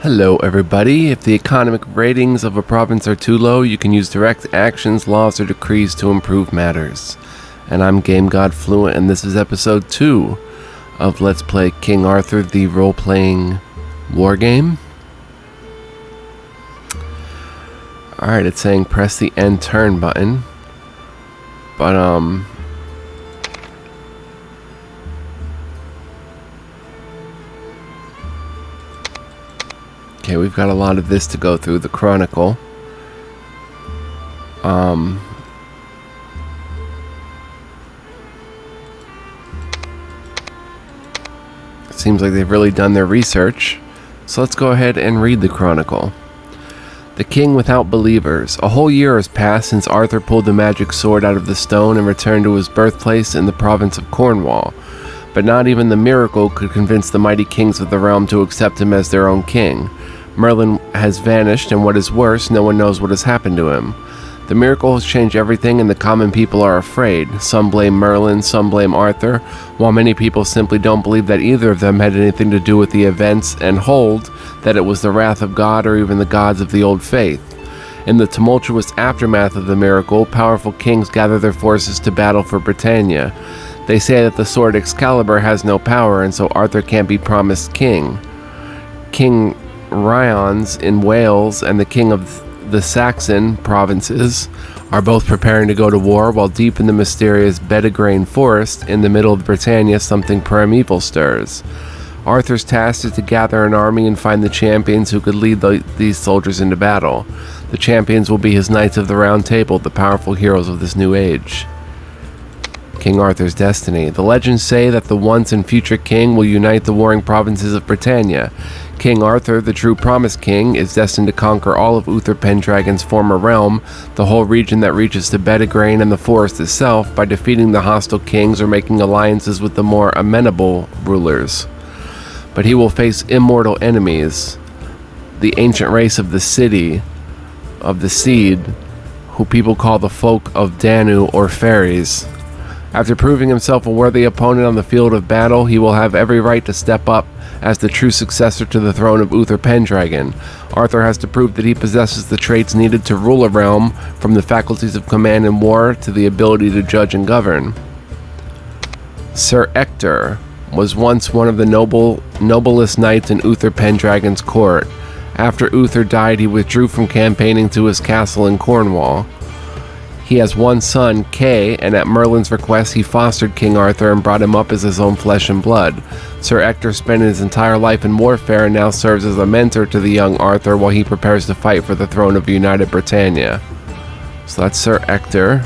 Hello everybody. If the economic ratings of a province are too low, you can use direct actions, laws, or decrees to improve matters. And I'm Game God Fluent, and this is episode 2 of Let's Play King Arthur, the role-playing wargame. Alright, it's saying press the end turn button. But, okay, we've got a lot of this to go through, the Chronicle. It seems like they've really done their research. So let's go ahead and read the Chronicle. The King Without Believers. A whole year has passed since Arthur pulled the magic sword out of the stone and returned to his birthplace in the province of Cornwall. But not even the miracle could convince the mighty kings of the realm to accept him as their own king. Merlin has vanished, and what is worse, no one knows what has happened to him. The miracle has changed everything, and the common people are afraid. Some blame Merlin, some blame Arthur, while many people simply don't believe that either of them had anything to do with the events and hold that it was the wrath of God or even the gods of the old faith. In the tumultuous aftermath of the miracle, powerful kings gather their forces to battle for Britannia. They say that the sword Excalibur has no power, and so Arthur can't be promised king. King Ryons in Wales and the king of the Saxon provinces are both preparing to go to war, while deep in the mysterious Bedegrain forest in the middle of Britannia something primeval stirs. Arthur's task is to gather an army and find the champions who could lead these soldiers into battle. The champions will be his Knights of the Round Table, the powerful heroes of this new age. King Arthur's destiny. The legends say that the once and future king will unite the warring provinces of Britannia. King Arthur, the true promised king, is destined to conquer all of Uther Pendragon's former realm, the whole region that reaches to Bedegrain and the forest itself, by defeating the hostile kings or making alliances with the more amenable rulers. But he will face immortal enemies, the ancient race of the city, of the Seed, who people call the folk of Danu or fairies. After proving himself a worthy opponent on the field of battle, he will have every right to step up as the true successor to the throne of Uther Pendragon. Arthur has to prove that he possesses the traits needed to rule a realm, from the faculties of command and war to the ability to judge and govern. Sir Ector was once one of the noblest knights in Uther Pendragon's court. After Uther died, he withdrew from campaigning to his castle in Cornwall. He has one son, Kay, and at Merlin's request he fostered King Arthur and brought him up as his own flesh and blood. Sir Ector spent his entire life in warfare and now serves as a mentor to the young Arthur while he prepares to fight for the throne of United Britannia. So that's Sir Ector.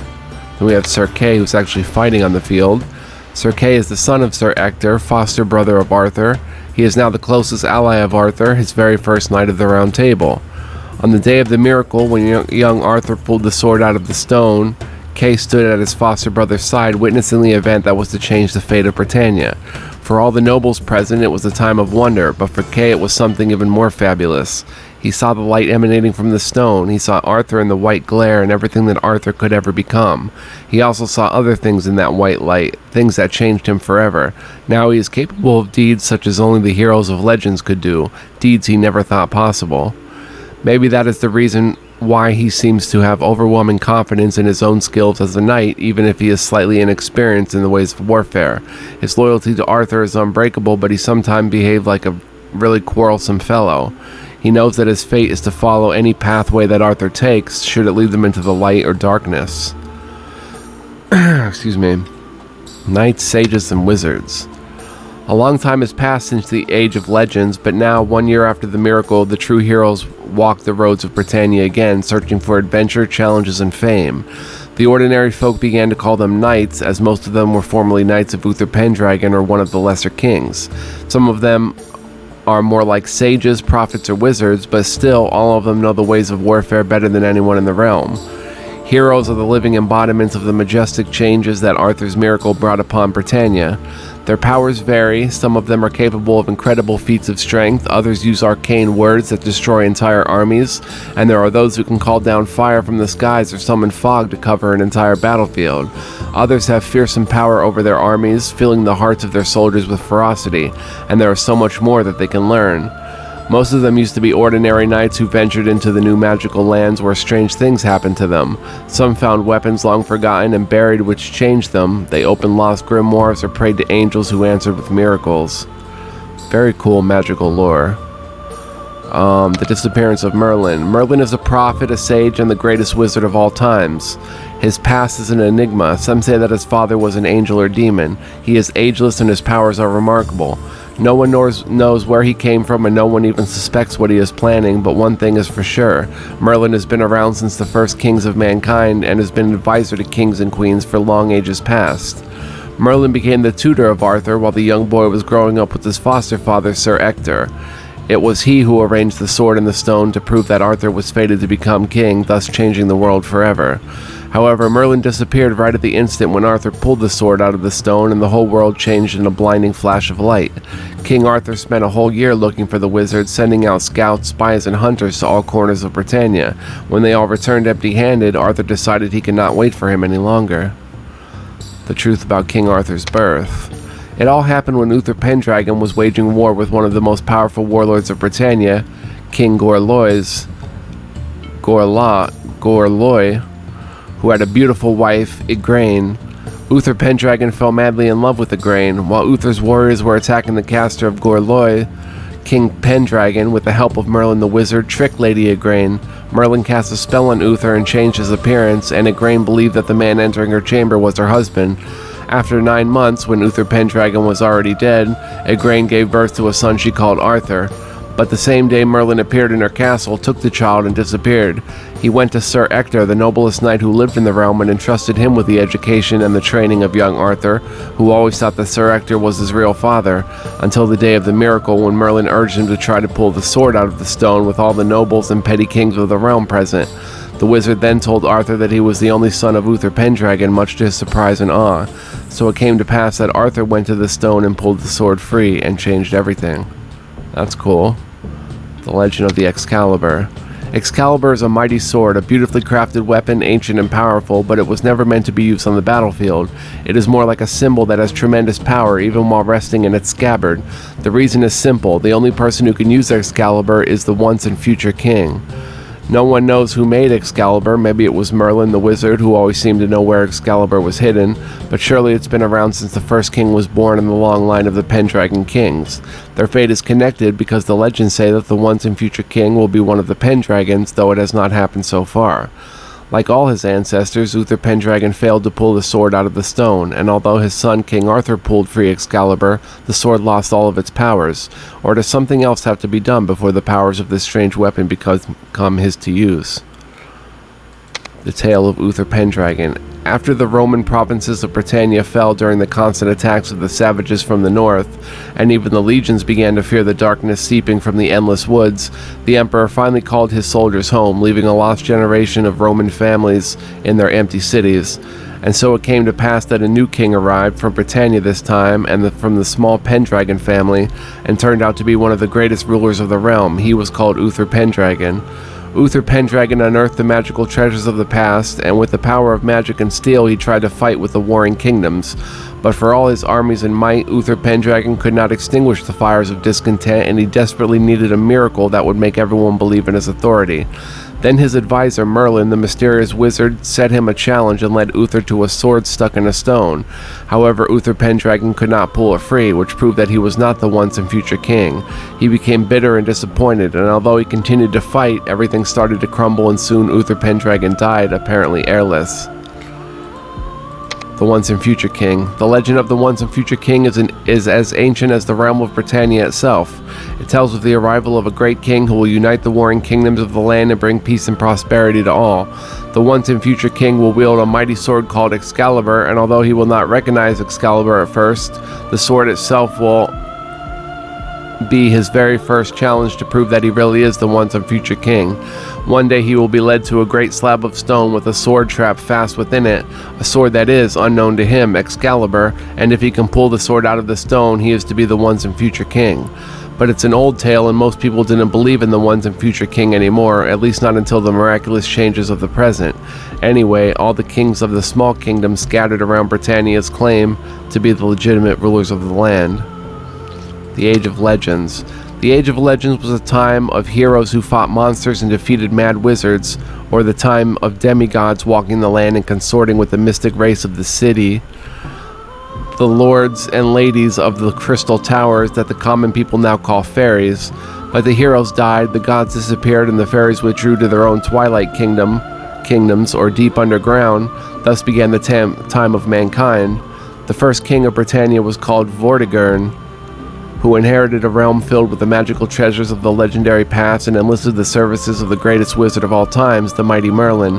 Then we have Sir Kay, who's actually fighting on the field. Sir Kay is the son of Sir Ector, foster brother of Arthur. He is now the closest ally of Arthur, his very first Knight of the Round Table. On the day of the miracle, when young Arthur pulled the sword out of the stone, Kay stood at his foster brother's side, witnessing the event that was to change the fate of Britannia. For all the nobles present, it was a time of wonder, but for Kay it was something even more fabulous. He saw the light emanating from the stone. He saw Arthur in the white glare and everything that Arthur could ever become. He also saw other things in that white light, things that changed him forever. Now he is capable of deeds such as only the heroes of legends could do, deeds he never thought possible. Maybe that is the reason why he seems to have overwhelming confidence in his own skills as a knight, even if he is slightly inexperienced in the ways of warfare. His loyalty to Arthur is unbreakable, but he sometimes behaves like a really quarrelsome fellow. He knows that his fate is to follow any pathway that Arthur takes, should it lead them into the light or darkness. Excuse me. Knights, sages, and wizards. A long time has passed since the age of legends, but now, 1 year after the miracle, the true heroes walk the roads of Britannia again, searching for adventure, challenges, and fame. The ordinary folk began to call them knights, as most of them were formerly knights of Uther Pendragon or one of the lesser kings. Some of them are more like sages, prophets, or wizards, but still, all of them know the ways of warfare better than anyone in the realm. Heroes are the living embodiments of the majestic changes that Arthur's miracle brought upon Britannia. Their powers vary. Some of them are capable of incredible feats of strength, others use arcane words that destroy entire armies, and there are those who can call down fire from the skies or summon fog to cover an entire battlefield. Others have fearsome power over their armies, filling the hearts of their soldiers with ferocity, and there is so much more that they can learn. Most of them used to be ordinary knights who ventured into the new magical lands where strange things happened to them. Some found weapons long forgotten and buried which changed them. They opened lost grimoires or prayed to angels who answered with miracles. Very cool magical lore. The disappearance of Merlin. Merlin is a prophet, a sage, and the greatest wizard of all times. His past is an enigma. Some say that his father was an angel or demon. He is ageless and his powers are remarkable. No one knows where he came from, and no one even suspects what he is planning, but one thing is for sure. Merlin has been around since the first kings of mankind and has been an advisor to kings and queens for long ages past. Merlin became the tutor of Arthur while the young boy was growing up with his foster father, Sir Ector. It was he who arranged the sword and the stone to prove that Arthur was fated to become king, thus changing the world forever. However, Merlin disappeared right at the instant when Arthur pulled the sword out of the stone, and the whole world changed in a blinding flash of light. King Arthur spent a whole year looking for the wizard, sending out scouts, spies, and hunters to all corners of Britannia. When they all returned empty-handed, Arthur decided he could not wait for him any longer. The truth about King Arthur's birth. It all happened when Uther Pendragon was waging war with one of the most powerful warlords of Britannia, King Gorloy, who had a beautiful wife, Igraine. Uther Pendragon fell madly in love with Igraine. While Uther's warriors were attacking the castle of Gorloy, King Pendragon, with the help of Merlin the wizard, tricked Lady Igraine. Merlin cast a spell on Uther and changed his appearance, and Igraine believed that the man entering her chamber was her husband. After 9 months, when Uther Pendragon was already dead, Igraine gave birth to a son she called Arthur. But the same day Merlin appeared in her castle, took the child, and disappeared. He went to Sir Ector, the noblest knight who lived in the realm, and entrusted him with the education and the training of young Arthur, who always thought that Sir Ector was his real father, until the day of the miracle when Merlin urged him to try to pull the sword out of the stone with all the nobles and petty kings of the realm present. The wizard then told Arthur that he was the only son of Uther Pendragon, much to his surprise and awe. So it came to pass that Arthur went to the stone and pulled the sword free and changed everything. That's cool. The legend of the Excalibur. Excalibur is a mighty sword, a beautifully crafted weapon, ancient and powerful, but it was never meant to be used on the battlefield. It is more like a symbol that has tremendous power, even while resting in its scabbard. The reason is simple. The only person who can use Excalibur is the once and future king. No one knows who made Excalibur. Maybe it was Merlin the wizard, who always seemed to know where Excalibur was hidden, but surely it's been around since the first king was born in the long line of the Pendragon kings. Their fate is connected because the legends say that the once and future king will be one of the Pendragons, though it has not happened so far. Like all his ancestors, Uther Pendragon failed to pull the sword out of the stone, and although his son King Arthur pulled free Excalibur, the sword lost all of its powers. Or does something else have to be done before the powers of this strange weapon become his to use? The tale of Uther Pendragon. After the Roman provinces of Britannia fell during the constant attacks of the savages from the north, and even the legions began to fear the darkness seeping from the endless woods, the emperor finally called his soldiers home, leaving a lost generation of Roman families in their empty cities. And so it came to pass that a new king arrived from Britannia this time, and from the small Pendragon family, and turned out to be one of the greatest rulers of the realm. He was called Uther Pendragon. Uther Pendragon unearthed the magical treasures of the past, and with the power of magic and steel he tried to fight with the warring kingdoms. But for all his armies and might, Uther Pendragon could not extinguish the fires of discontent, and he desperately needed a miracle that would make everyone believe in his authority. Then his advisor Merlin, the mysterious wizard, set him a challenge and led Uther to a sword stuck in a stone. However, Uther Pendragon could not pull it free, which proved that he was not the once and future king. He became bitter and disappointed, and although he continued to fight, everything started to crumble, and soon Uther Pendragon died, apparently heirless. The Once and Future King. The legend of the Once and Future King is as ancient as the realm of Britannia itself. It tells of the arrival of a great king who will unite the warring kingdoms of the land and bring peace and prosperity to all. The Once and Future King will wield a mighty sword called Excalibur, and although he will not recognize Excalibur at first, the sword itself will be his very first challenge to prove that he really is the Once and Future King. One day he will be led to a great slab of stone with a sword trap fast within it, a sword that is, unknown to him, Excalibur, and if he can pull the sword out of the stone, he is to be the Once and Future King. But it's an old tale, and most people didn't believe in the Once and Future King anymore, at least not until the miraculous changes of the present. Anyway, all the kings of the small kingdoms scattered around Britannia's claim to be the legitimate rulers of the land. The Age of Legends. The Age of Legends was a time of heroes who fought monsters and defeated mad wizards, or the time of demigods walking the land and consorting with the mystic race of the city, the lords and ladies of the crystal towers that the common people now call fairies. But the heroes died, the gods disappeared, and the fairies withdrew to their own twilight kingdoms, or deep underground. Thus began the time of mankind. The first king of Britannia was called Vortigern, who inherited a realm filled with the magical treasures of the legendary past and enlisted the services of the greatest wizard of all times, the mighty Merlin.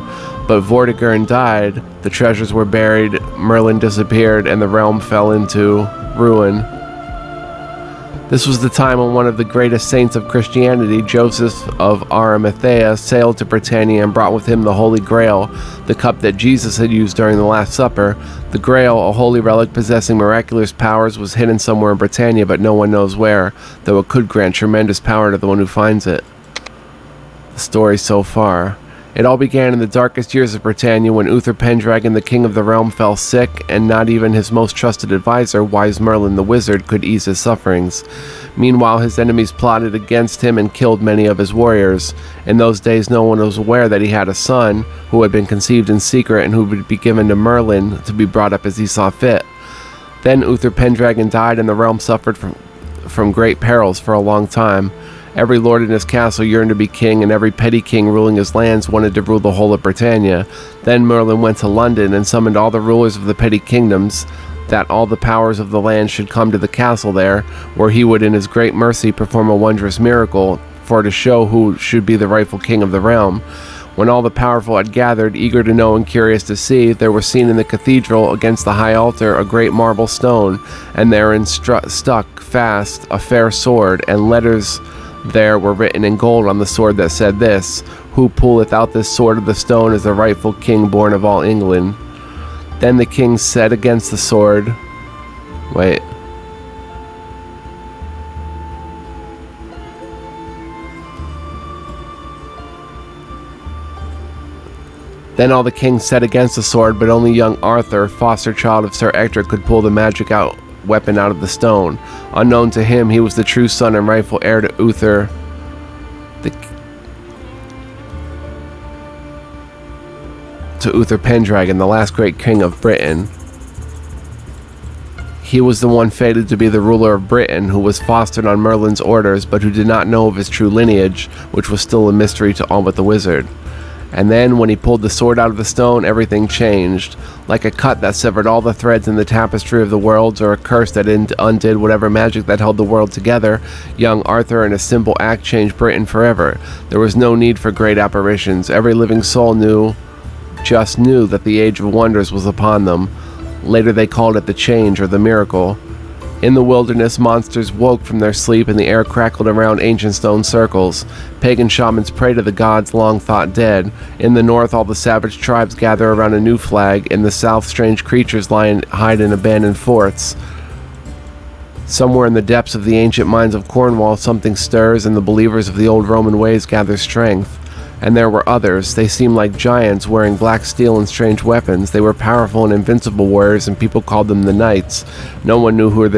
But Vortigern died, the treasures were buried, Merlin disappeared, and the realm fell into ruin. This was the time when one of the greatest saints of Christianity, Joseph of Arimathea, sailed to Britannia and brought with him the Holy Grail, the cup that Jesus had used during the Last Supper. The Grail, a holy relic possessing miraculous powers, was hidden somewhere in Britannia, but no one knows where, though it could grant tremendous power to the one who finds it. The story so far. It all began in the darkest years of Britannia when Uther Pendragon, the king of the realm, fell sick, and not even his most trusted advisor, wise Merlin the wizard, could ease his sufferings. Meanwhile, his enemies plotted against him and killed many of his warriors. In those days, no one was aware that he had a son who had been conceived in secret and who would be given to Merlin to be brought up as he saw fit. Then Uther Pendragon died, and the realm suffered from great perils for a long time. Every lord in his castle yearned to be king, and every petty king ruling his lands wanted to rule the whole of Britannia. Then Merlin went to London and summoned all the rulers of the petty kingdoms, that all the powers of the land should come to the castle there, where he would in his great mercy perform a wondrous miracle, for to show who should be the rightful king of the realm. When all the powerful had gathered, eager to know and curious to see, there was seen in the cathedral against the high altar a great marble stone, and therein stuck fast a fair sword, and letters there were written in gold on the sword that said this: "Who pulleth out this sword of the stone is the rightful king born of all England." Then the king said against the sword, Then all the kings set against the sword, but only young Arthur, foster child of Sir Ector, could pull the magic weapon out of the stone. Unknown to him, he was the true son and rightful heir to Uther Pendragon, the last great king of Britain. He was the one fated to be the ruler of Britain, who was fostered on Merlin's orders, but who did not know of his true lineage, which was still a mystery to all but the wizard. And then, when he pulled the sword out of the stone, everything changed. Like a cut that severed all the threads in the tapestry of the worlds, or a curse that undid whatever magic that held the world together, young Arthur in a simple act changed Britain forever. There was no need for great apparitions. Every living soul knew that the age of wonders was upon them. Later they called it the change, or the miracle. In the wilderness, monsters woke from their sleep, and the air crackled around ancient stone circles. Pagan shamans pray to the gods long thought dead. In the north, all the savage tribes gather around a new flag. In the south, strange creatures hide in abandoned forts. Somewhere in the depths of the ancient mines of Cornwall, something stirs, and the believers of the old Roman ways gather strength. And there were others. They seemed like giants wearing black steel and strange weapons. They were powerful and invincible warriors, and people called them the Knights. No one knew who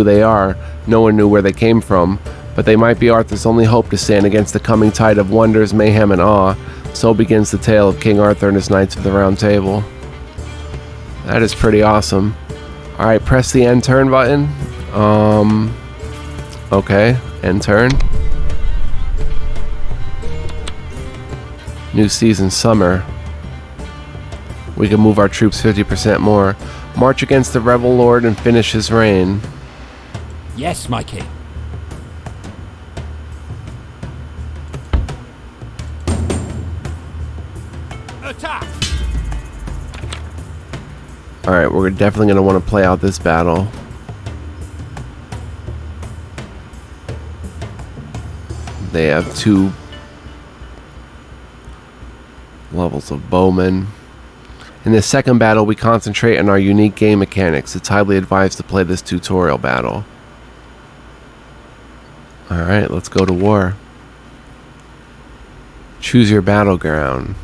they are. No one knew where they came from. But they might be Arthur's only hope to stand against the coming tide of wonders, mayhem, and awe. So begins the tale of King Arthur and his Knights of the Round Table. That is pretty awesome. Alright, press the end turn button. Okay, end turn. New season, summer. We can move our troops 50% more. March against the rebel lord and finish his reign. Yes, my king. Attack! Alright, we're definitely going to want to play out this battle. They have 2 levels of bowmen. In this second battle, we concentrate on our unique game mechanics. It's highly advised to play this tutorial battle. Alright, let's go to war. Choose your battleground.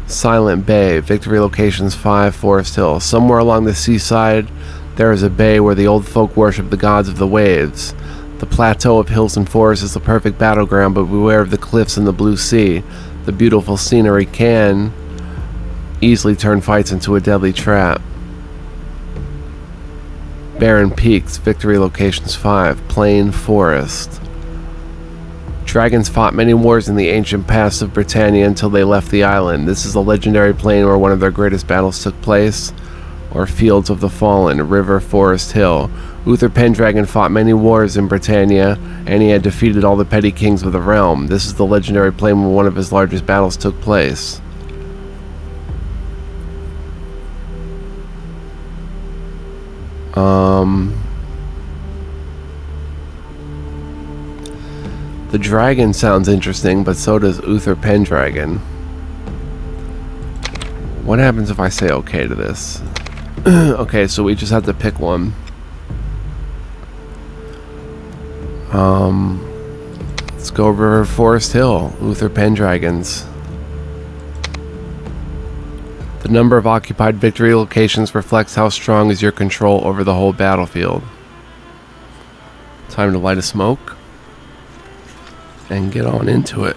Silent Bay, victory locations 5, Forest Hill. Somewhere along the seaside, there is a bay where the old folk worship the gods of the waves. The plateau of hills and forests is the perfect battleground, but beware of the cliffs and the blue sea. The beautiful scenery can easily turn fights into a deadly trap. Barren Peaks, Victory Locations 5, Plain Forest. Dragons fought many wars in the ancient past of Britannia until they left the island. This is the legendary plain where one of their greatest battles took place, or Fields of the Fallen, River, Forest, Hill. Uther Pendragon fought many wars in Britannia, and he had defeated all the petty kings of the realm. This is the legendary plain where one of his largest battles took place. The dragon sounds interesting, but so does Uther Pendragon. What happens if I say okay to this? Okay, so we just have to pick one. Let's go River Forest Hill, Uther Pendragon's. The number of occupied victory locations reflects how strong is your control over the whole battlefield. Time to light a smoke and get on into it.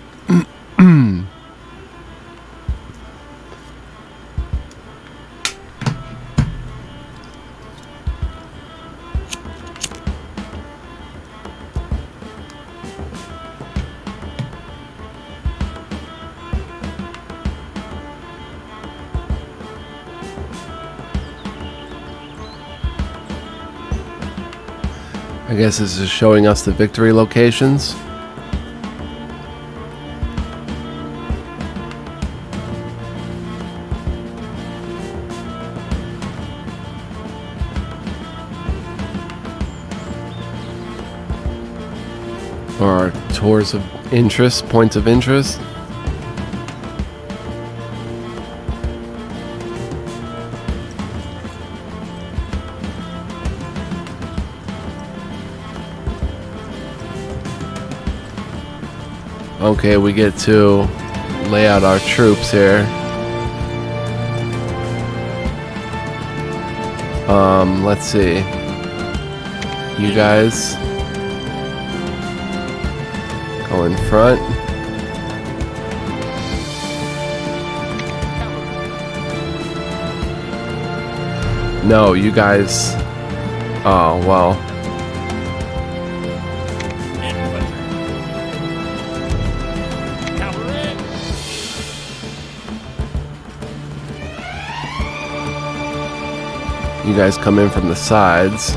I guess this is showing us the victory locations. Or tours of interest, points of interest. Okay, we get to lay out our troops here. Let's see. You guys go in front. No, you guys. Oh, well. You guys come in from the sides.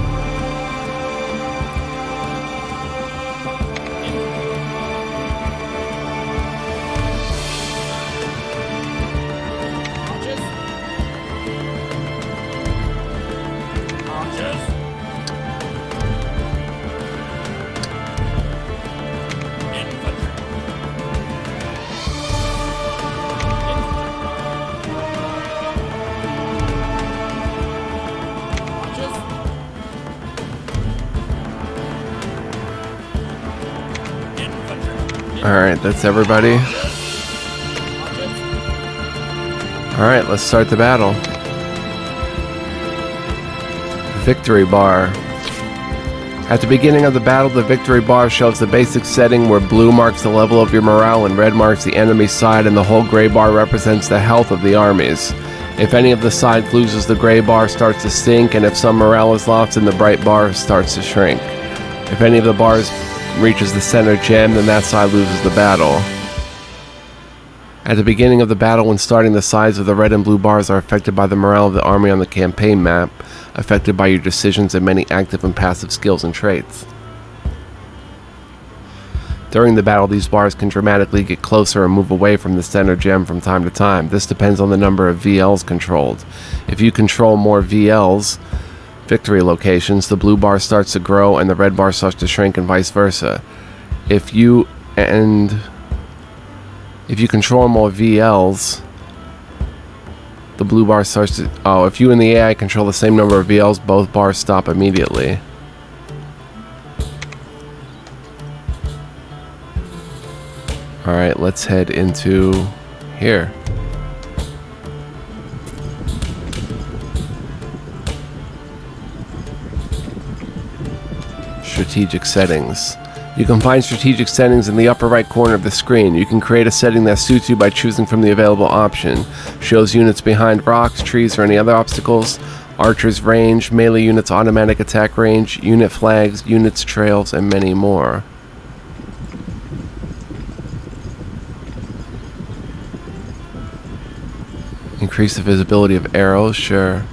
Alright, that's everybody. Alright, let's start the battle. Victory bar. At the beginning of the battle, the victory bar shows the basic setting where blue marks the level of your morale and red marks the enemy's side, and the whole gray bar represents the health of the armies. If any of the sides loses, the gray bar starts to sink, and if some morale is lost, then the bright bar starts to shrink. If any of the bars reaches the center gem, then that side loses the battle. At the beginning of the battle, when starting, the sides of the red and blue bars are affected by the morale of the army on the campaign map, affected by your decisions and many active and passive skills and traits. During the battle, these bars can dramatically get closer or move away from the center gem from time to time. This depends on the number of VLs controlled. If you control more VLs, victory locations, the blue bar starts to grow and the red bar starts to shrink, and vice versa. If you control more VLs, the blue bar starts to... Oh, if you and the AI control the same number of VLs, both bars stop immediately. Alright, let's head into here. strategic settings. You can find strategic settings in the upper right corner of the screen. You can create a setting that suits you by choosing from the available option. Shows units behind rocks, trees, or any other obstacles. Archer's range, melee units' automatic attack range, unit flags, units' trails, and many more. Increase the visibility of arrows, sure.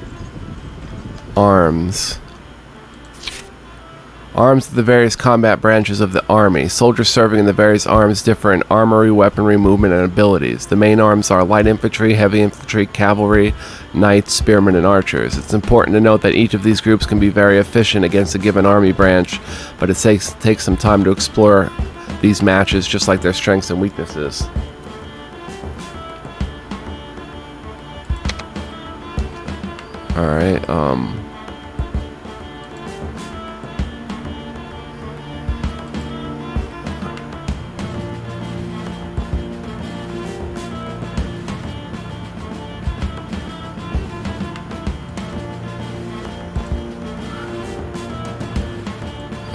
Arms. Arms of the various combat branches of the army. Soldiers serving in the various arms differ in armory, weaponry, movement, and abilities. The main arms are light infantry, heavy infantry, cavalry, knights, spearmen, and archers. It's important to note that each of these groups can be very efficient against a given army branch, but it takes some time to explore these matches, just like their strengths and weaknesses. Alright,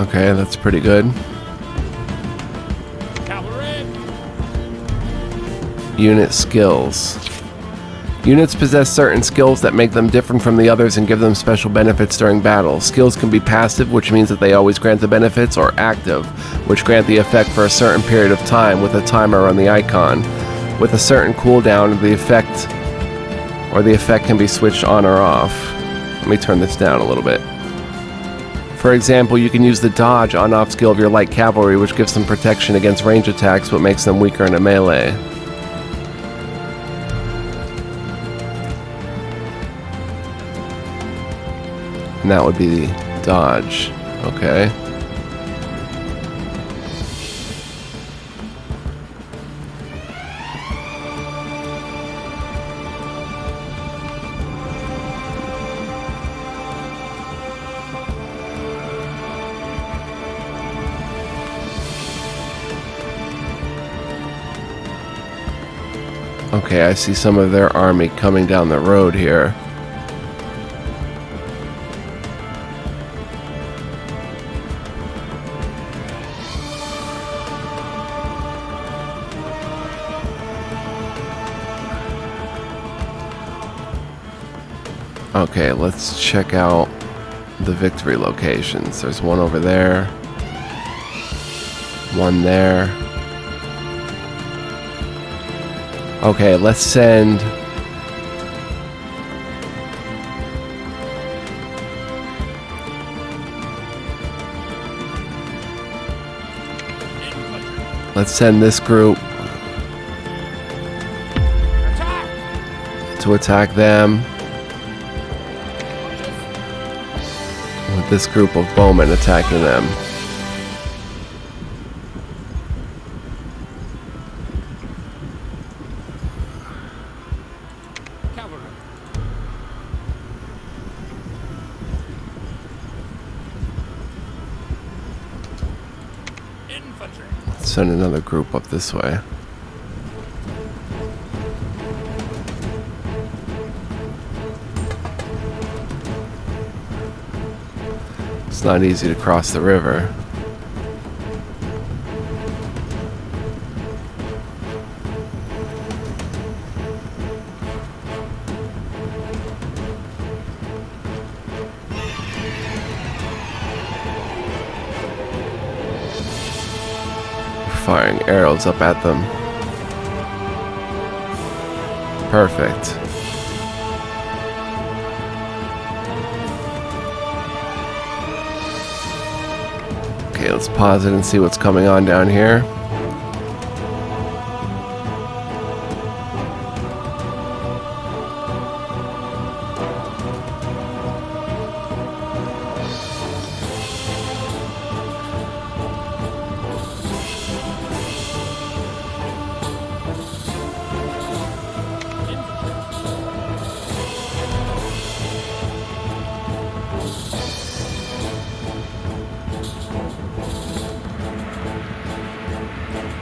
okay, that's pretty good. Cavalry. Unit skills. Units possess certain skills that make them different from the others and give them special benefits during battle. Skills can be passive, which means that they always grant the benefits, or active, which grant the effect for a certain period of time with a timer on the icon. With a certain cooldown, the effect can be switched on or off. Let me turn this down a little bit. For example, you can use the dodge on-off skill of your light cavalry, which gives them protection against range attacks but makes them weaker in a melee. And that would be the dodge. Okay. Okay, I see some of their army coming down the road here. Okay, let's check out the victory locations. There's one over there. One there. Okay, let's send... Let's send this group to attack them. With this group of bowmen attacking them. Cavalry. Infantry. Let's send another group up this way. It's not easy to cross the river. Firing arrows up at them. Perfect. Okay, let's pause it and see what's coming on down here.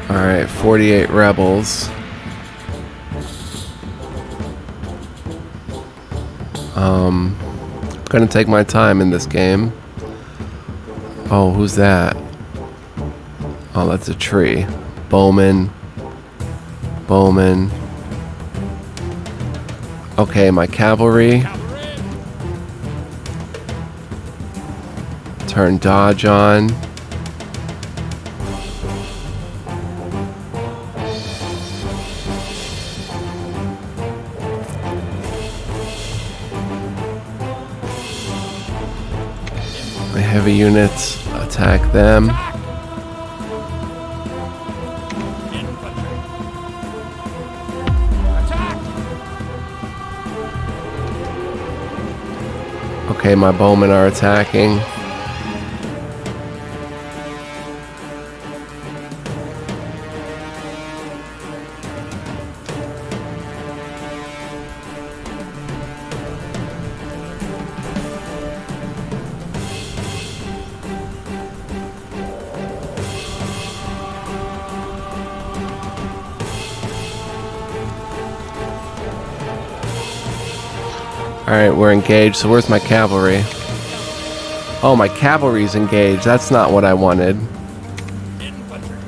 Alright, 48 rebels. I'm gonna take my time in this game. Oh, who's that? Oh, that's a tree. Bowman. Bowman. Okay, my cavalry. Cavalry. Turn dodge on. My heavy units attack them. Infantry. Attack. Okay, my bowmen are attacking. Alright, we're engaged. So where's my cavalry? Oh, my cavalry's engaged. That's not what I wanted. Infantry.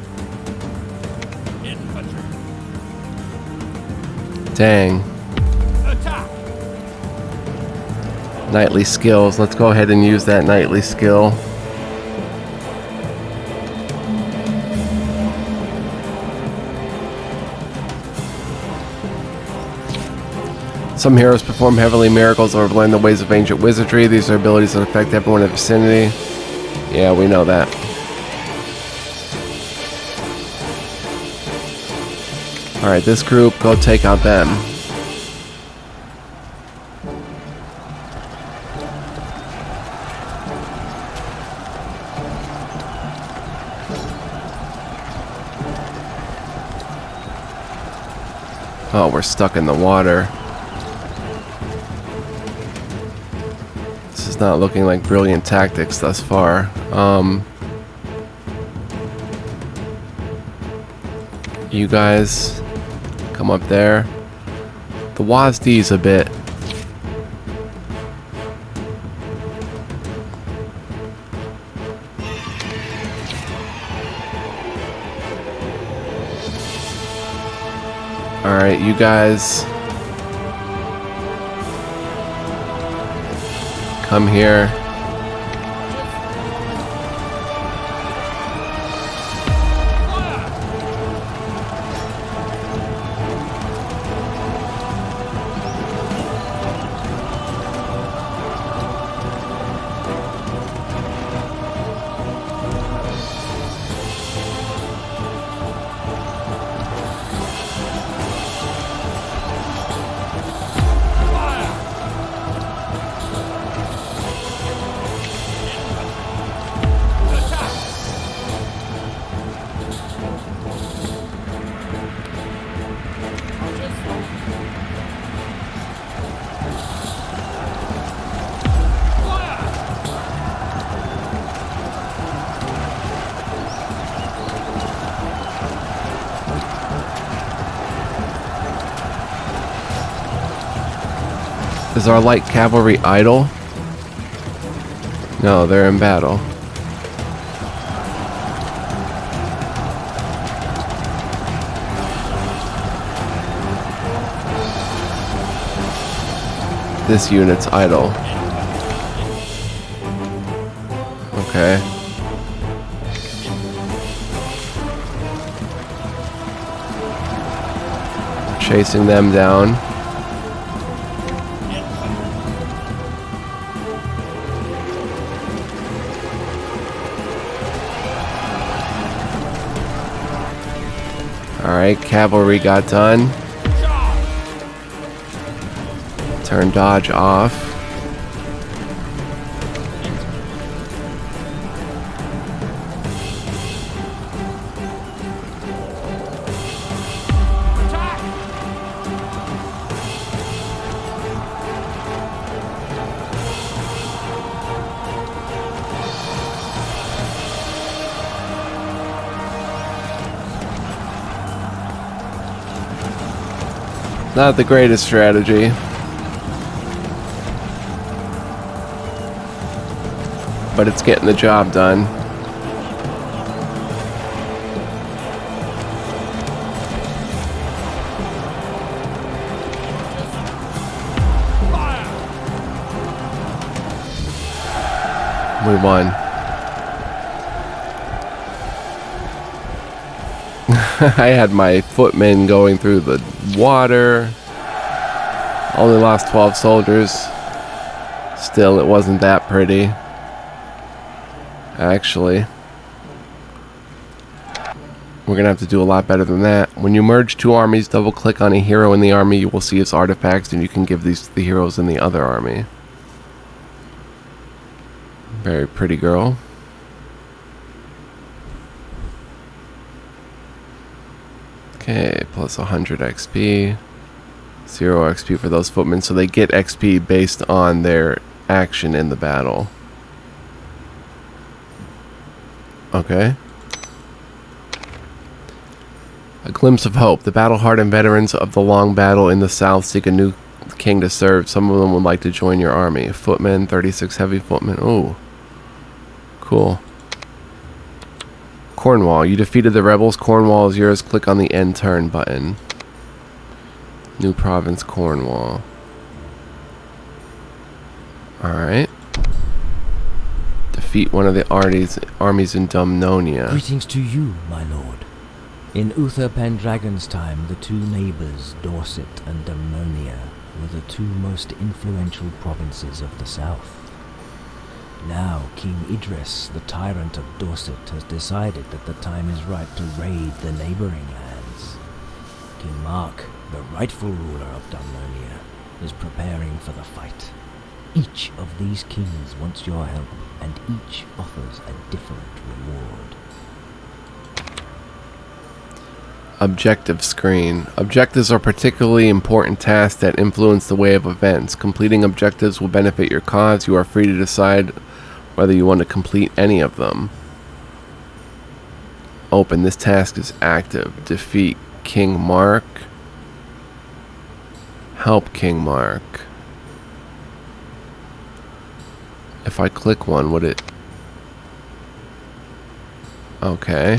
Infantry. Dang. Attack. Knightly skills. Let's go ahead and use that knightly skill. Some heroes perform heavenly miracles or have learned the ways of ancient wizardry. These are abilities that affect everyone in the vicinity. Yeah, we know that. Alright, this group, go take out them. Oh, we're stuck in the water. This is not looking like brilliant tactics thus far. You guys come up there. The WASD's a bit. Alright, you guys come here. Is our light cavalry idle? No, they're in battle. This unit's idle. Okay. Chasing them down. Alright, cavalry got done. Turn dodge off. Not the greatest strategy. but it's getting the job done. We won. I had my footmen going through the water. Only lost 12 soldiers. Still, it wasn't that pretty. Actually, we're gonna have to do a lot better than that. When you merge two armies, double click on a hero in the army. You will see his artifacts, and you can give these to the heroes in the other army. Very pretty girl. Okay, plus 100 XP. 0 XP for those footmen, so they get XP based on their action in the battle. Okay. A glimpse of hope. The battle-hardened veterans of the long battle in the south seek a new king to serve. Some of them would like to join your army. Footmen, 36 heavy footmen. Ooh. Cool. Cornwall. You defeated the rebels. Cornwall is yours. Click on the end turn button. New province, Cornwall. Alright. Defeat one of the armies in Dumnonia. Greetings to you, my lord. In Uther Pendragon's time, the two neighbors, Dorset and Dumnonia, were the two most influential provinces of the south. Now, King Idris, the tyrant of Dorset, has decided that the time is right to raid the neighboring lands. King Mark, the rightful ruler of Dumnonia, is preparing for the fight. Each of these kings wants your help, and each offers a different reward. Objective screen. Objectives are particularly important tasks that influence the way of events. Completing objectives will benefit your cause. You are free to decide whether you want to complete any of them. Open. This task is active. Defeat King Mark. Help King Mark. If I click one, would it... Okay.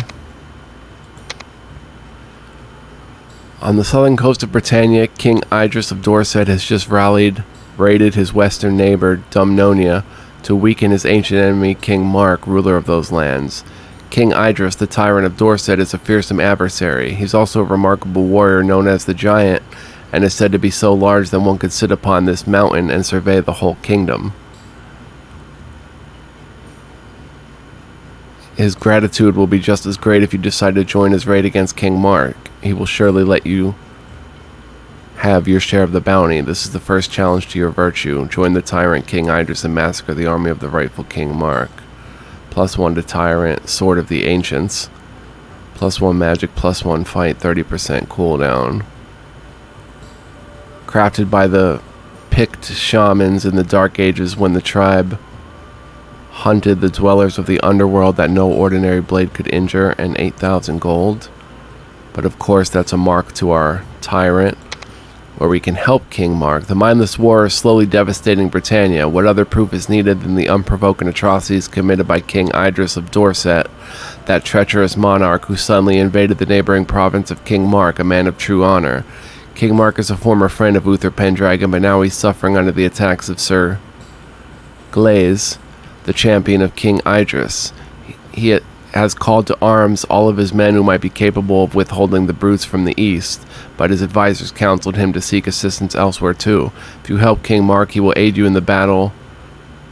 On the southern coast of Britannia, King Idris of Dorset has just raided his western neighbor, Dumnonia, to weaken his ancient enemy, King Mark, ruler of those lands. King Idris, the tyrant of Dorset, is a fearsome adversary. He's also a remarkable warrior known as the Giant, and is said to be so large that one could sit upon this mountain and survey the whole kingdom. His gratitude will be just as great if you decide to join his raid against King Mark. He will surely let you have your share of the bounty. This is the first challenge to your virtue. Join the tyrant King Idris and massacre the army of the rightful King Mark. +1 to tyrant, sword of the ancients. +1 magic, +1 fight, 30% cooldown. Crafted by the Pict shamans in the Dark Ages when the tribe hunted the dwellers of the underworld that no ordinary blade could injure, and 8,000 gold. But of course that's a mark to our tyrant, where we can help King Mark. The mindless war is slowly devastating Britannia. What other proof is needed than the unprovoked atrocities committed by King Idris of Dorset, that treacherous monarch who suddenly invaded the neighboring province of King Mark, a man of true honor. King Mark is a former friend of Uther Pendragon, but now he's suffering under the attacks of Sir Glaze, the champion of King Idris. He has called to arms all of his men who might be capable of withholding the brutes from the east, but his advisors counseled him to seek assistance elsewhere too. If you help King Mark, he will aid you in battle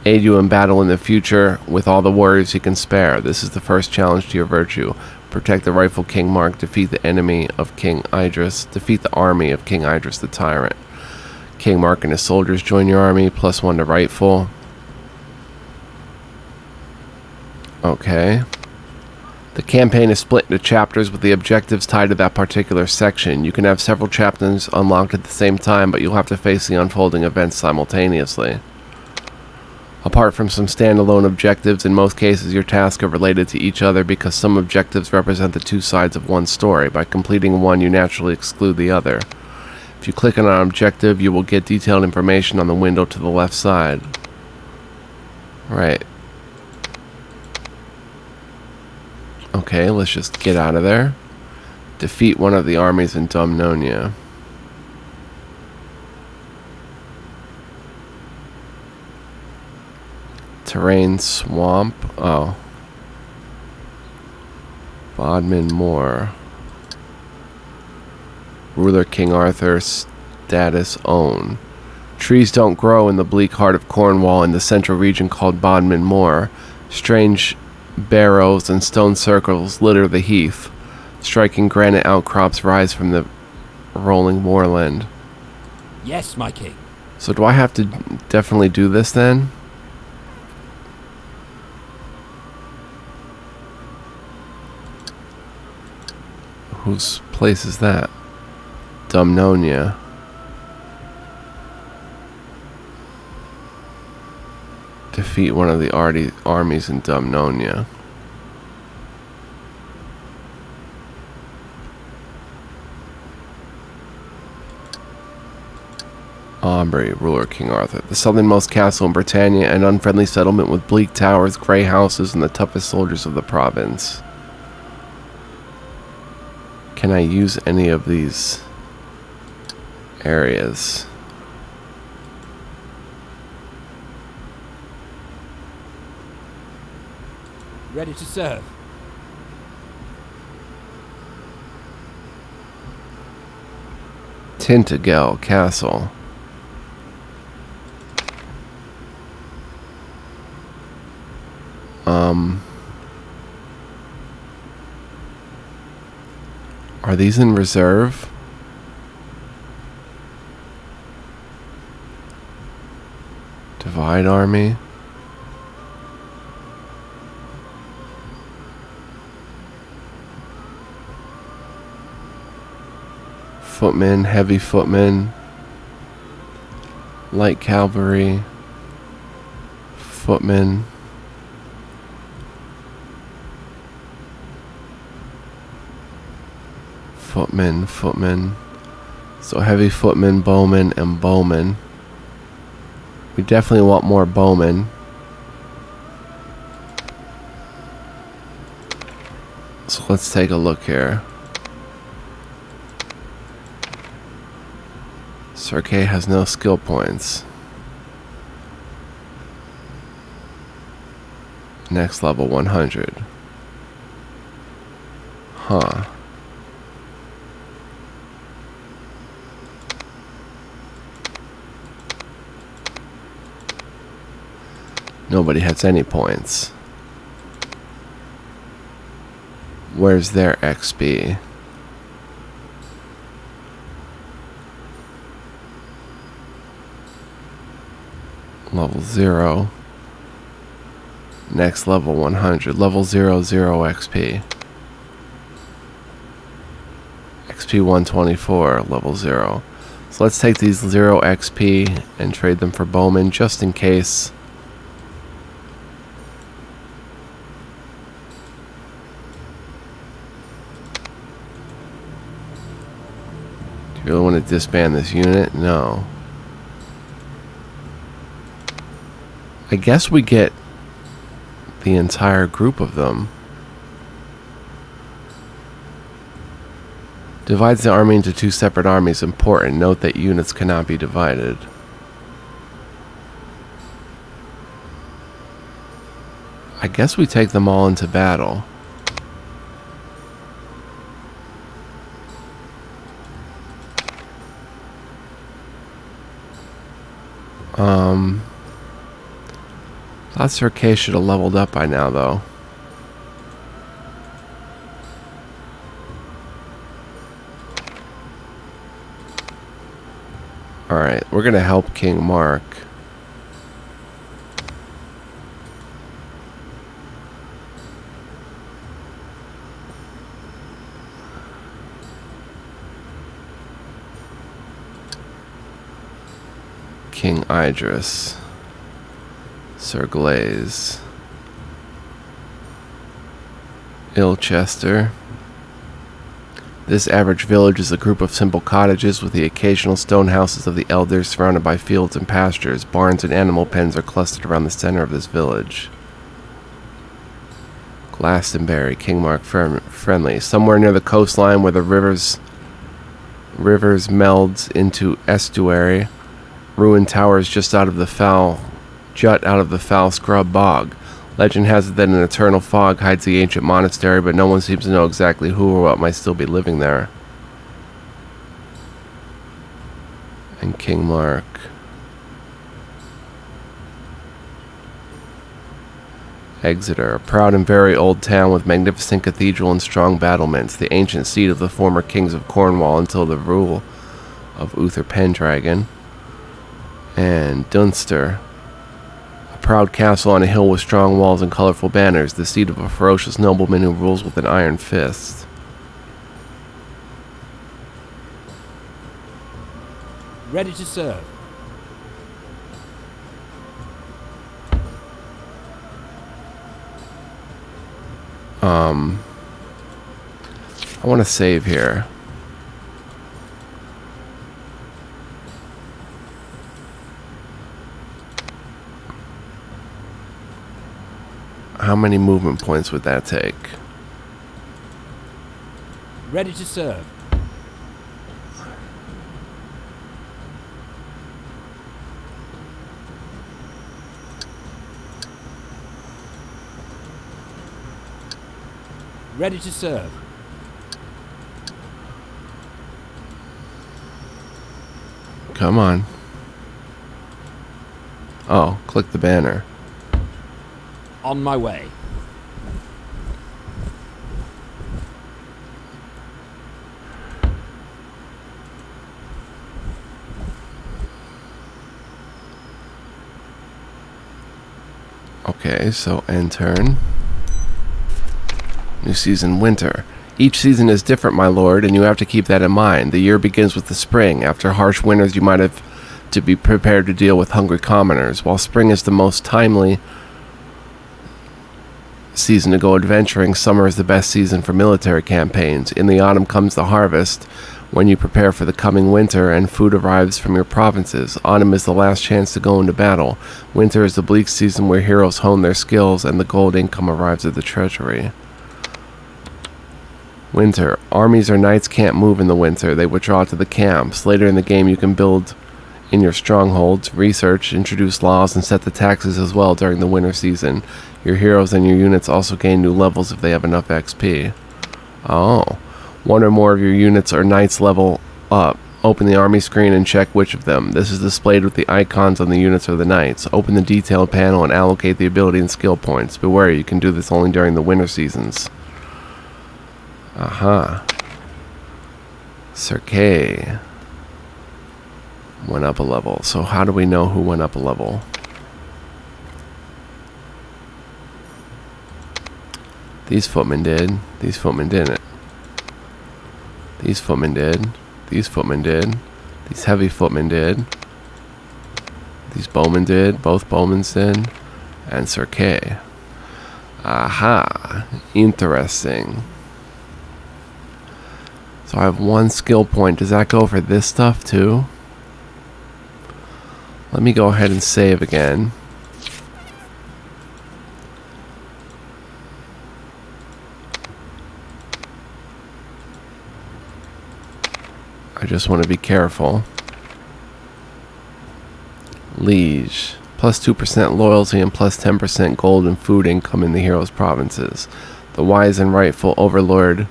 in the future with all the warriors he can spare. This is the first challenge to your virtue. Protect the rightful King Mark, defeat the enemy of King Idris, defeat the army of King Idris the tyrant. King Mark and his soldiers join your army, +1 to rightful. Okay. The campaign is split into chapters with the objectives tied to that particular section. You can have several chapters unlocked at the same time, but you'll have to face the unfolding events simultaneously. Apart from some standalone objectives, in most cases your tasks are related to each other because some objectives represent the two sides of one story. By completing one, you naturally exclude the other. If you click on an objective, you will get detailed information on the window to the left side. Right. Okay, let's just get out of there. Defeat one of the armies in Domnonia. Terrain swamp. Oh. Bodmin Moor. Ruler King Arthur. Status own. Trees don't grow in the bleak heart of Cornwall in the central region called Bodmin Moor. Strange barrows and stone circles litter the heath. Striking granite outcrops rise from the rolling moorland. Yes, my king. So do I have to definitely do this then? Whose place is that? Domnonia. Defeat one of the armies in Domnonia. Aubrey, ruler King Arthur. The southernmost castle in Britannia, an unfriendly settlement with bleak towers, grey houses, and the toughest soldiers of the province. Can I use any of these areas? Ready to serve. Tintagel Castle. Are these in reserve? Divide army. Footmen, heavy footmen, light cavalry, footmen. Footmen. So heavy footmen, bowmen, and bowmen. We definitely want more bowmen. So let's take a look here. Sir Kay has no skill points. Next level 100. Huh. Nobody has any points. Where's their XP? Level 0. Next level 100. Level 0, 0 XP. XP 124, level 0. So let's take these 0 XP and trade them for bowmen just in case. Do you really want to disband this unit? No. I guess we get the entire group of them. Divides the army into 2 separate armies. Important. Note that units cannot be divided. I guess we take them all into battle. Thought Sir Kay should have leveled up by now, though. Alright, we're gonna help King Mark. King Idris. Sir Glaze. Ilchester. This average village is a group of simple cottages with the occasional stone houses of the elders surrounded by fields and pastures. Barns and animal pens are clustered around the center of this village. Glastonbury, Kingmark friendly. Somewhere near the coastline where the rivers melds into estuary. Ruined towers jut out of the foul scrub bog. Legend has it that an eternal fog hides the ancient monastery, but no one seems to know exactly who or what might still be living there. And Kingmark. Exeter, a proud and very old town with magnificent cathedral and strong battlements, the ancient seat of the former kings of Cornwall until the rule of Uther Pendragon. And Dunster, a proud castle on a hill with strong walls and colorful banners, the seat of a ferocious nobleman who rules with an iron fist. Ready to serve. I want to save here. How many movement points would that take? Ready to serve. Ready to serve. Come on. Oh, click the banner. On my way. Okay, so end turn. New season, winter. Each season is different, my lord, and you have to keep that in mind. The year begins with the spring. After harsh winters, you might have to be prepared to deal with hungry commoners. While spring is the most timely season to go adventuring, summer is the best season for military campaigns. In the autumn comes the harvest, when you prepare for the coming winter and food arrives from your provinces. Autumn is the last chance to go into battle. Winter is the bleak season where heroes hone their skills and the gold income arrives at the treasury. Winter. Armies or knights can't move in the winter. They withdraw to the camps. Later in the game you can build in your strongholds, research, introduce laws, and set the taxes as well during the winter season. Your heroes and your units also gain new levels if they have enough XP. Oh. One or more of your units or knights level up. Open the army screen and check which of them. This is displayed with the icons on the units or the knights. Open the detailed panel and allocate the ability and skill points. Beware, you can do this only during the winter seasons. Aha. Sir K went up a level. So how do we know who went up a level? These footmen did. These footmen didn't. These footmen did. These footmen did. These heavy footmen did. These bowmen did. Both bowmen did. And Sir K. Aha. Interesting. So I have one skill point. Does that go for this stuff too? Let me go ahead and save again. I just want to be careful. Liege. Plus 2% loyalty and plus 10% gold and food income in the hero's provinces. The wise and rightful overlord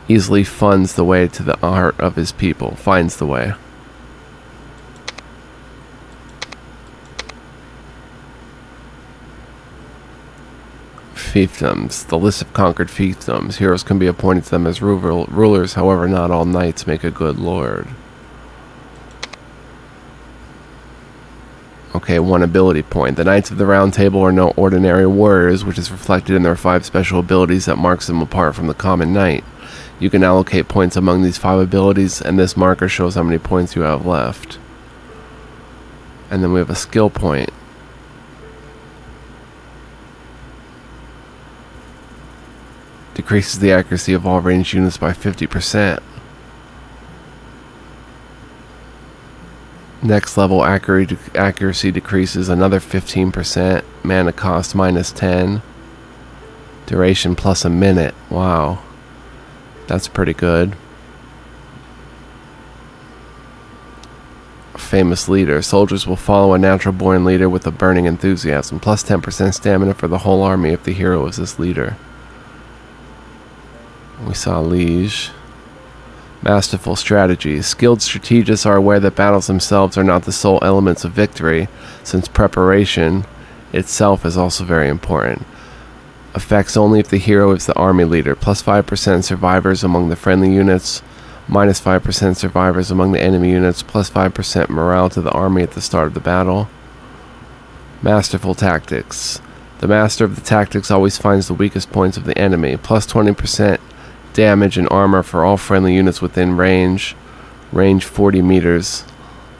easily funds the way to the heart of his people. Finds the way. Fiefdoms. The list of conquered fiefdoms. Heroes can be appointed to them as rulers, however not all knights make a good lord. Okay, one ability point. The Knights of the Round Table are no ordinary warriors, which is reflected in their 5 special abilities that marks them apart from the common knight. You can allocate points among these 5 abilities, and this marker shows how many points you have left. And then we have a skill point. Decreases the accuracy of all ranged units by 50%. Next level accuracy decreases another 15%. Mana cost minus 10. Duration plus a minute. Wow. That's pretty good. Famous leader. Soldiers will follow a natural-born leader with a burning enthusiasm. Plus 10% stamina for the whole army if the hero is this leader. We saw Liege. Masterful strategies. Skilled strategists are aware that battles themselves are not the sole elements of victory, since preparation itself is also very important. Effects only if the hero is the army leader. Plus 5% survivors among the friendly units. Minus 5% survivors among the enemy units. Plus 5% morale to the army at the start of the battle. Masterful tactics. The master of the tactics always finds the weakest points of the enemy. Plus 20% damage and armor for all friendly units within range. Range 40 meters.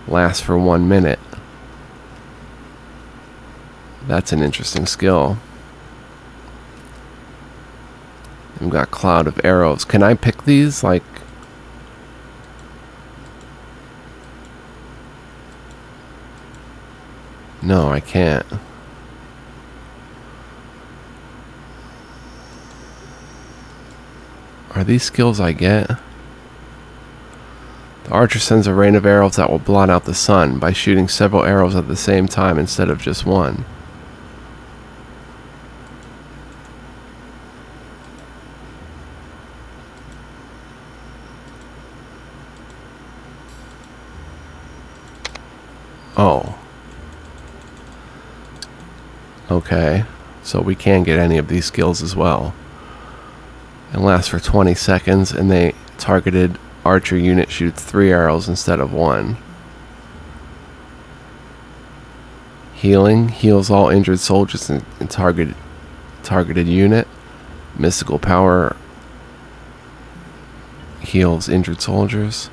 Lasts for 1 minute. That's an interesting skill. We've got Cloud of Arrows. Can I pick these? Like... No, I can't. Are these skills I get? The archer sends a rain of arrows that will blot out the sun by shooting several arrows at the same time instead of just one. Oh. Okay. So we can get any of these skills as well. It lasts for 20 seconds, and the targeted archer unit shoots 3 arrows instead of 1. Healing. Heals all injured soldiers in targeted unit. Mystical power. Heals injured soldiers.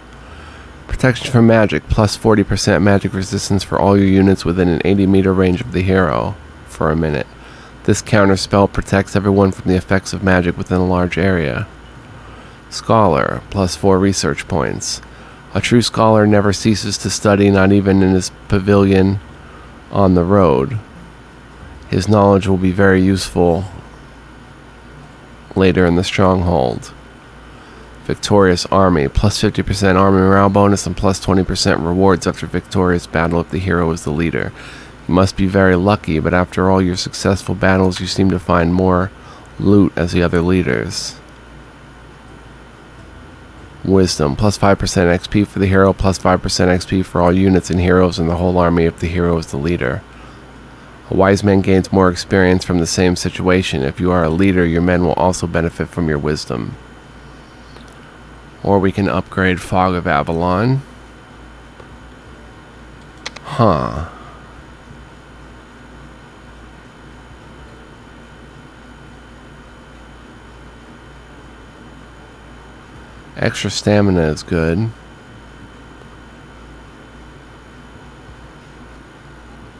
Protection from magic. Plus 40% magic resistance for all your units within an 80-meter range of the hero for a minute. This counter spell protects everyone from the effects of magic within a large area. Scholar. Plus 4 research points. A true scholar never ceases to study, not even in his pavilion on the road. His knowledge will be very useful later in the stronghold. Victorious Army. Plus 50% army morale bonus and plus 20% rewards after victorious battle if the hero is the leader. You must be very lucky, but after all your successful battles you seem to find more loot as the other leaders. Wisdom. Plus 5% XP for the hero, plus 5% XP for all units and heroes in the whole army if the hero is the leader. A wise man gains more experience from the same situation. If you are a leader, your men will also benefit from your wisdom. Or we can upgrade Fog of Avalon. Huh. Extra stamina is good.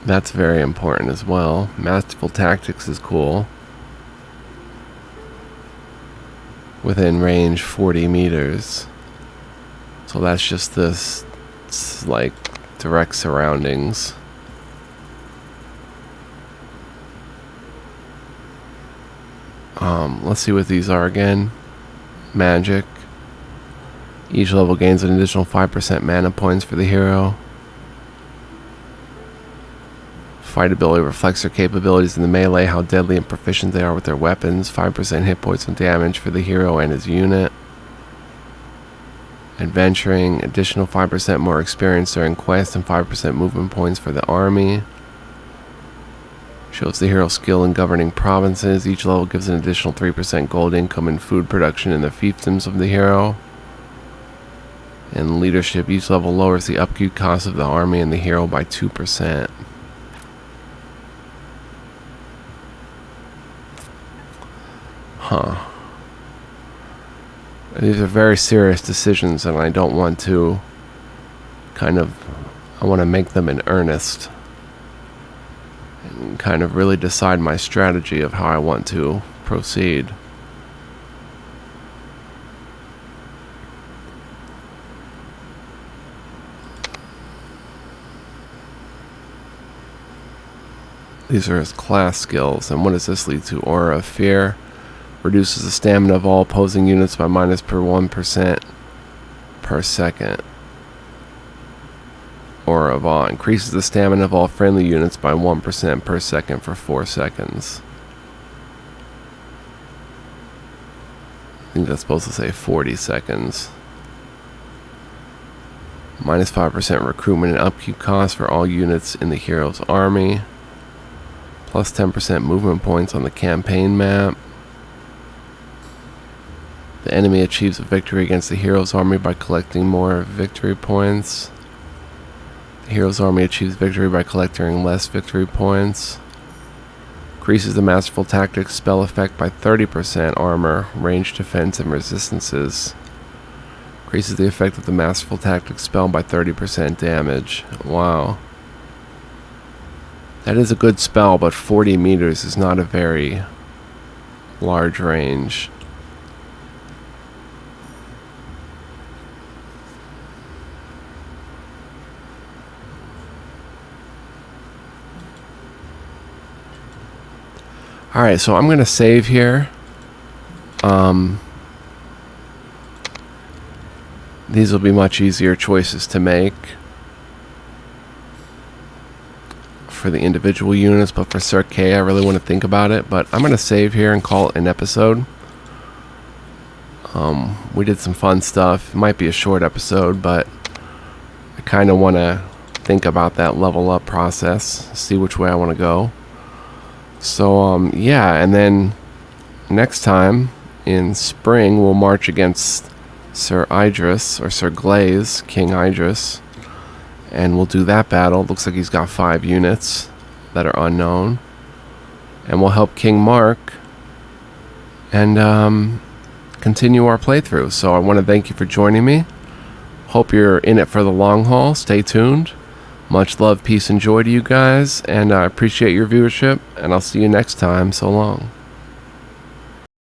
That's very important as well. Masterful Tactics is cool. Within range 40 meters. So that's just this, it's like direct surroundings. Let's see what these are again. Magic. Each level gains an additional 5% mana points for the hero. Fight ability reflects their capabilities in the melee, how deadly and proficient they are with their weapons. 5% hit points and damage for the hero and his unit. Adventuring, additional 5% more experience during quests and 5% movement points for the army. Shows the hero's skill in governing provinces. Each level gives an additional 3% gold income and food production in the fiefdoms of the hero. And leadership, each level lowers the upkeep cost of the army and the hero by 2%. Huh. These are very serious decisions, and I don't want to I want to make them in earnest. And kind of really decide my strategy of how I want to proceed. These are his class skills, and what does this lead to? Aura of Fear. Reduces the stamina of all opposing units by -1% per second. Or of all. Increases the stamina of all friendly units by 1% per second for 4 seconds. I think that's supposed to say 40 seconds. -5% recruitment and upkeep costs for all units in the hero's army. Plus 10% movement points on the campaign map. The enemy achieves a victory against the hero's army by collecting more victory points. The hero's army achieves victory by collecting less victory points. Increases the Masterful Tactics spell effect by 30%, armor, range, defense, and resistances. Increases the effect of the Masterful Tactics spell by 30% damage. Wow. That is a good spell, but 40 meters is not a very large range. Alright, so I'm going to save here. These will be much easier choices to make for the individual units, but for Sir Kay, I really want to think about it. But I'm going to save here and call it an episode. We did some fun stuff. It might be a short episode, but I kind of want to think about that level up process, see which way I want to go. So, yeah, and then next time in spring, we'll march against Sir Idris, or Sir Glaze, King Idris, and we'll do that battle. Looks like he's got 5 units that are unknown, and we'll help King Mark and continue our playthrough. So I want to thank you for joining me. Hope you're in it for the long haul. Stay tuned. Much love, peace, and joy to you guys, and I appreciate your viewership, and I'll see you next time. So long.